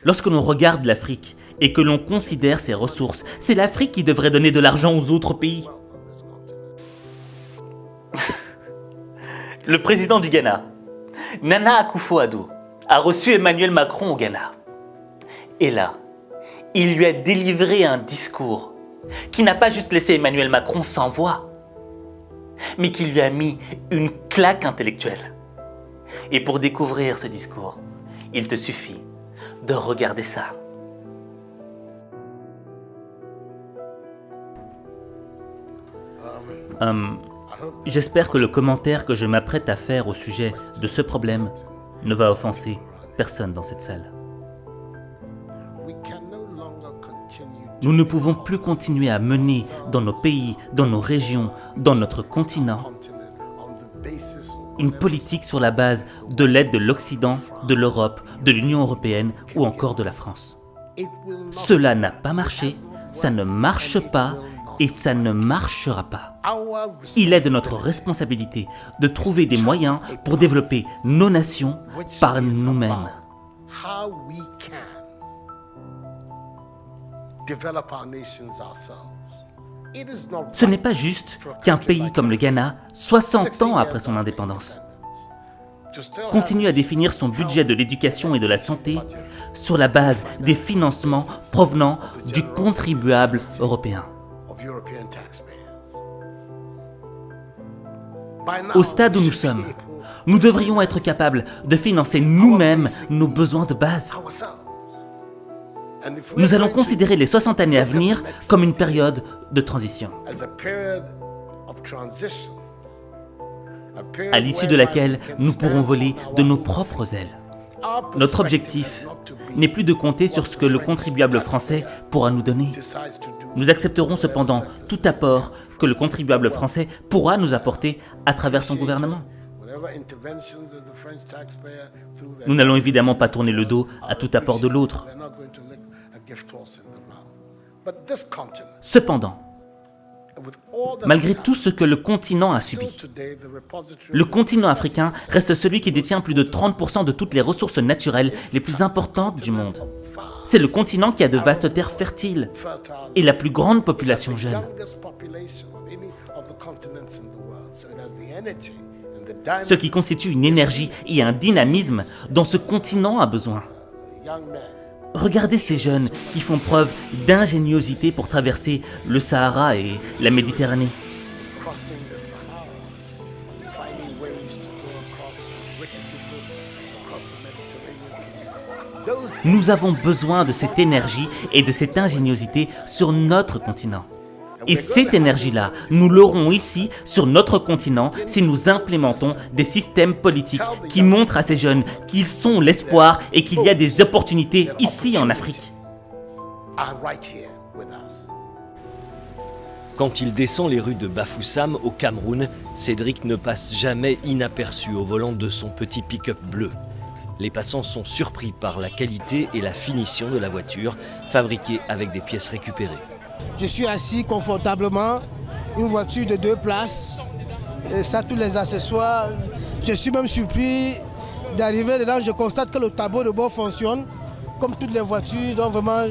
Lorsque l'on regarde l'Afrique et que l'on considère ses ressources, c'est l'Afrique qui devrait donner de l'argent aux autres pays. Le président du Ghana, Nana Akufo-Addo, a reçu Emmanuel Macron au Ghana. Et là, il lui a délivré un discours qui n'a pas juste laissé Emmanuel Macron sans voix, mais qui lui a mis une claque intellectuelle. Et pour découvrir ce discours, il te suffit de regarder ça. J'espère que le commentaire que je m'apprête à faire au sujet de ce problème ne va offenser personne dans cette salle. Nous ne pouvons plus continuer à mener dans nos pays, dans nos régions, dans notre continent, une politique sur la base de l'aide de l'Occident, de l'Europe, de l'Union européenne ou encore de la France. Cela n'a pas marché, ça ne marche pas et ça ne marchera pas. Il est de notre responsabilité de trouver des moyens pour développer nos nations par nous-mêmes. Ce n'est pas juste qu'un pays comme le Ghana, 60 ans après son indépendance, continue à définir son budget de l'éducation et de la santé sur la base des financements provenant du contribuable européen. Au stade où nous sommes, nous devrions être capables de financer nous-mêmes nos besoins de base. Nous allons considérer les 60 années à venir comme une période de transition, à l'issue de laquelle nous pourrons voler de nos propres ailes. Notre objectif n'est plus de compter sur ce que le contribuable français pourra nous donner. Nous accepterons cependant tout apport que le contribuable français pourra nous apporter à travers son gouvernement. Nous n'allons évidemment pas tourner le dos à tout apport de l'autre. Cependant, malgré tout ce que le continent a subi, le continent africain reste celui qui détient plus de 30% de toutes les ressources naturelles les plus importantes du monde. C'est le continent qui a de vastes terres fertiles et la plus grande population jeune. Ce qui constitue une énergie et un dynamisme dont ce continent a besoin. Regardez ces jeunes qui font preuve d'ingéniosité pour traverser le Sahara et la Méditerranée. Nous avons besoin de cette énergie et de cette ingéniosité sur notre continent. Et cette énergie-là, nous l'aurons ici, sur notre continent, si nous implémentons des systèmes politiques qui montrent à ces jeunes qu'ils sont l'espoir et qu'il y a des opportunités ici en Afrique. Quand il descend les rues de Bafoussam, au Cameroun, Cédric ne passe jamais inaperçu au volant de son petit pick-up bleu. Les passants sont surpris par la qualité et la finition de la voiture, fabriquée avec des pièces récupérées. Je suis assis confortablement, une voiture de 2 places, et ça, tous les accessoires. Je suis même surpris d'arriver dedans, je constate que le tableau de bord fonctionne, comme toutes les voitures, donc vraiment,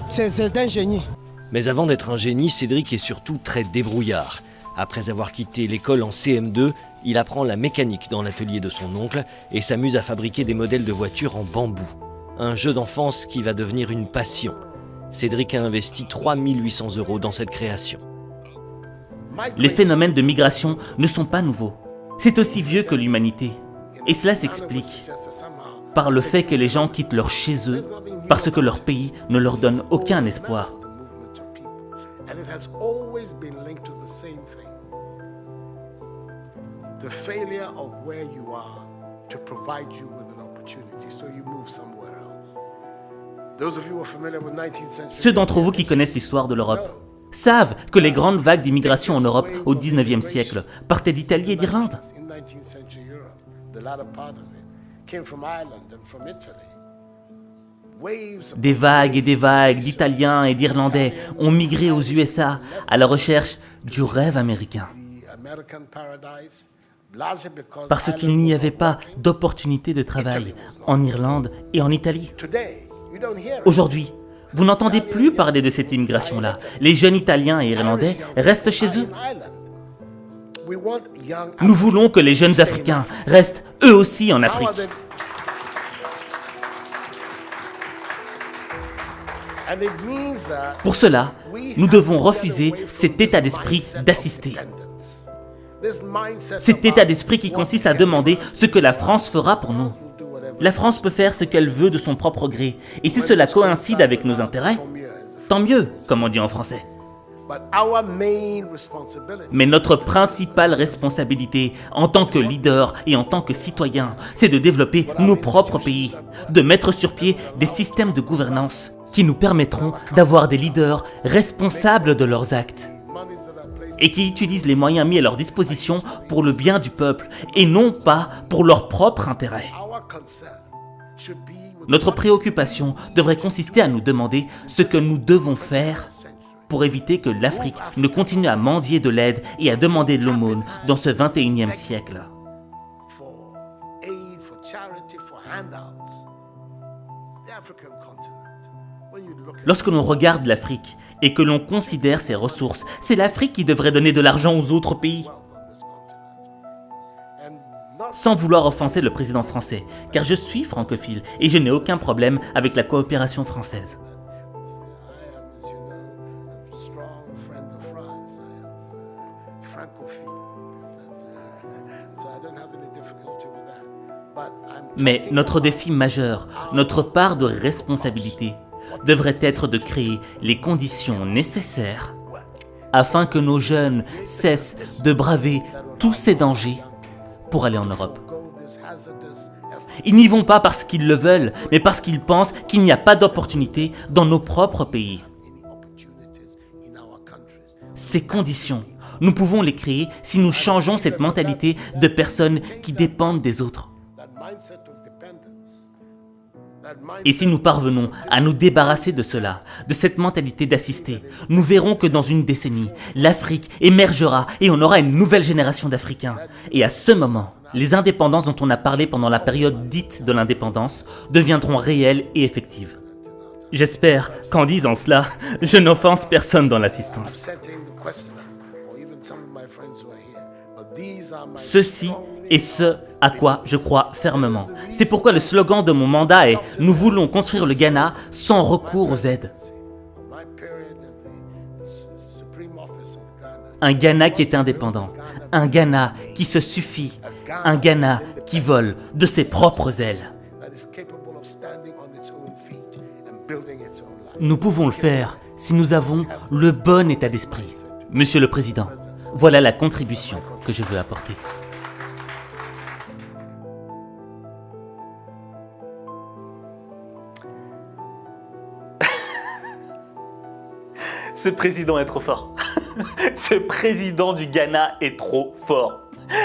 c'est un génie. Mais avant d'être un génie, Cédric est surtout très débrouillard. Après avoir quitté l'école en CM2, il apprend la mécanique dans l'atelier de son oncle et s'amuse à fabriquer des modèles de voitures en bambou. Un jeu d'enfance qui va devenir une passion. Cédric a investi 3 800 € dans cette création. Les phénomènes de migration ne sont pas nouveaux. C'est aussi vieux que l'humanité. Et cela s'explique par le fait que les gens quittent leur chez eux parce que leur pays ne leur donne aucun espoir. The failure of where you are to provide you with an opportunity, so you move somewhere else. Those of you who are familiar with 19th century. Ceux d'entre vous qui connaissent l'histoire de l'Europe savent que les grandes vagues d'immigration en Europe au XIXe siècle partaient d'Italie et d'Irlande. In 19th century Europe, the latter part of it came from Ireland and from Italy. Waves Des vagues d'Italiens et d'Irlandais ont migré aux USA à la recherche du rêve américain. the American paradise largely because parce qu'il n'y avait pas d'opportunité de travail en Irlande et en Italie. today you don't hear it. Aujourd'hui, vous n'entendez plus parler de cette immigration-là. Les jeunes Italiens et Irlandais restent chez eux. We want young Nous voulons que les jeunes Africains restent eux aussi en Afrique. And it means that Pour cela, nous devons refuser cet état d'esprit d'assister. Cet état d'esprit qui consiste à demander ce que la France fera pour nous. La France peut faire ce qu'elle veut de son propre gré. Et si cela coïncide avec nos intérêts, tant mieux, comme on dit en français. Mais notre principale responsabilité en tant que leader et en tant que citoyen, c'est de développer nos propres pays, de mettre sur pied des systèmes de gouvernance qui nous permettront d'avoir des leaders responsables de leurs actes et qui utilisent les moyens mis à leur disposition pour le bien du peuple et non pas pour leur propre intérêt. Notre préoccupation devrait consister à nous demander ce que nous devons faire pour éviter que l'Afrique ne continue à mendier de l'aide et à demander de l'aumône dans ce 21e siècle. Lorsque l'on regarde l'Afrique et que l'on considère ses ressources, c'est l'Afrique qui devrait donner de l'argent aux autres pays. Sans vouloir offenser le président français, car je suis francophile et je n'ai aucun problème avec la coopération française. Mais notre défi majeur, notre part de responsabilité, devrait être de créer les conditions nécessaires afin que nos jeunes cessent de braver tous ces dangers pour aller en Europe. Ils n'y vont pas parce qu'ils le veulent, mais parce qu'ils pensent qu'il n'y a pas d'opportunité dans nos propres pays. Ces conditions, nous pouvons les créer si nous changeons cette mentalité de personnes qui dépendent des autres. Et si nous parvenons à nous débarrasser de cela, de cette mentalité d'assister, nous verrons que dans une décennie, l'Afrique émergera et on aura une nouvelle génération d'Africains. Et à ce moment, les indépendances dont on a parlé pendant la période dite de l'indépendance deviendront réelles et effectives. J'espère qu'en disant cela, je n'offense personne dans l'assistance. Ceci est ce à quoi je crois fermement. C'est pourquoi le slogan de mon mandat est « Nous voulons construire le Ghana sans recours aux aides ». Un Ghana qui est indépendant, un Ghana qui se suffit, un Ghana qui vole de ses propres ailes. Nous pouvons le faire si nous avons le bon état d'esprit. Monsieur le Président, voilà la contribution que je veux apporter. Ce président est trop fort. Ce président du Ghana est trop fort.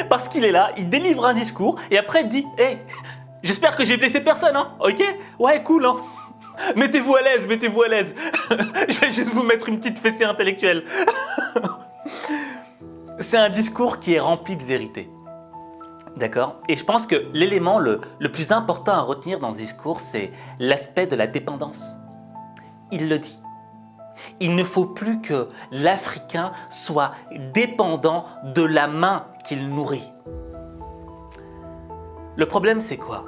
Parce qu'il est là, il délivre un discours et après il dit « Hey, j'espère que j'ai blessé personne, hein, ok? Ouais, cool, hein. Mettez-vous à l'aise, mettez-vous à l'aise. Je vais juste vous mettre une petite fessée intellectuelle. » C'est un discours qui est rempli de vérité. D'accord? Et je pense que l'élément le plus important à retenir dans ce discours, c'est l'aspect de la dépendance. Il le dit. Il ne faut plus que l'Africain soit dépendant de la main qu'il nourrit. Le problème, c'est quoi?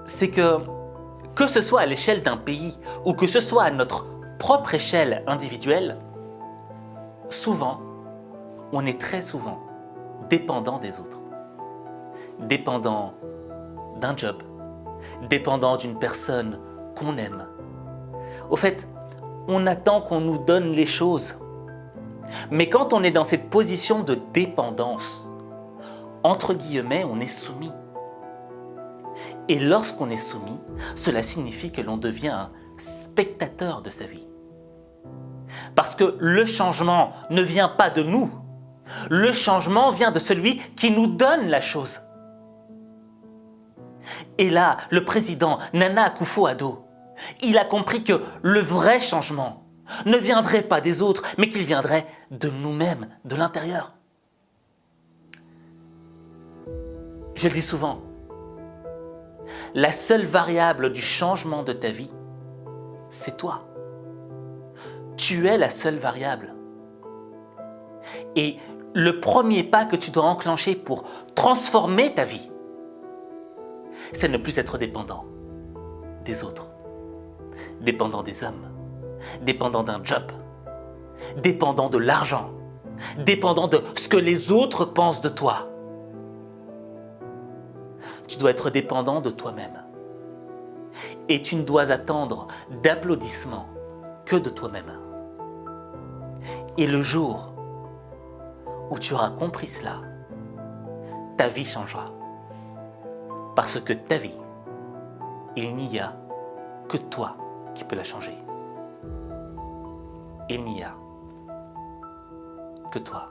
C'est que ce soit à l'échelle d'un pays ou que ce soit à notre propre échelle individuelle, souvent, on est très souvent dépendant des autres. Dépendant d'un job, dépendant d'une personne qu'on aime. Au fait, on attend qu'on nous donne les choses. Mais quand on est dans cette position de dépendance, entre guillemets, on est soumis. Et lorsqu'on est soumis, cela signifie que l'on devient un spectateur de sa vie. Parce que le changement ne vient pas de nous. Le changement vient de celui qui nous donne la chose. Et là, le président Nana Akufo-Addo, il a compris que le vrai changement ne viendrait pas des autres, mais qu'il viendrait de nous-mêmes, de l'intérieur. Je le dis souvent, la seule variable du changement de ta vie, c'est toi. Tu es la seule variable. Et le premier pas que tu dois enclencher pour transformer ta vie, c'est ne plus être dépendant des autres, dépendant des hommes, dépendant d'un job, dépendant de l'argent, dépendant de ce que les autres pensent de toi. Tu dois être dépendant de toi-même. Et tu ne dois attendre d'applaudissements que de toi-même. Et le jour où tu auras compris cela, ta vie changera. Parce que ta vie, il n'y a que toi qui peux la changer. Il n'y a que toi.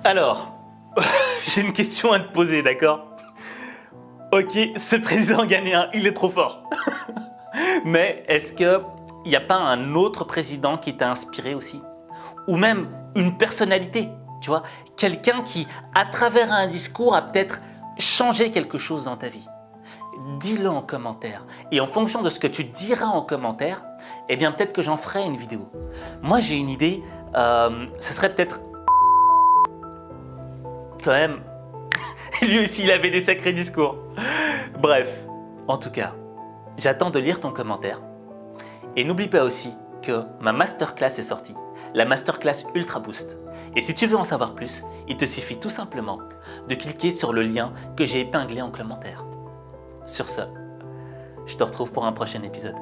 Alors, j'ai une question à te poser, d'accord? Ok, ce président ghanéen, il est trop fort. Mais est-ce qu'il n'y a pas un autre président qui t'a inspiré aussi? Ou même une personnalité, tu vois? Quelqu'un qui, à travers un discours, a peut-être changé quelque chose dans ta vie. Dis-le en commentaire. Et en fonction de ce que tu diras en commentaire, eh bien peut-être que j'en ferai une vidéo. Moi j'ai une idée, ce serait peut-être... Quand même, lui aussi il avait des sacrés discours. Bref, en tout cas, j'attends de lire ton commentaire. Et n'oublie pas aussi que ma masterclass est sortie, la masterclass Ultra Boost. Et si tu veux en savoir plus, il te suffit tout simplement de cliquer sur le lien que j'ai épinglé en commentaire. Sur ce, je te retrouve pour un prochain épisode.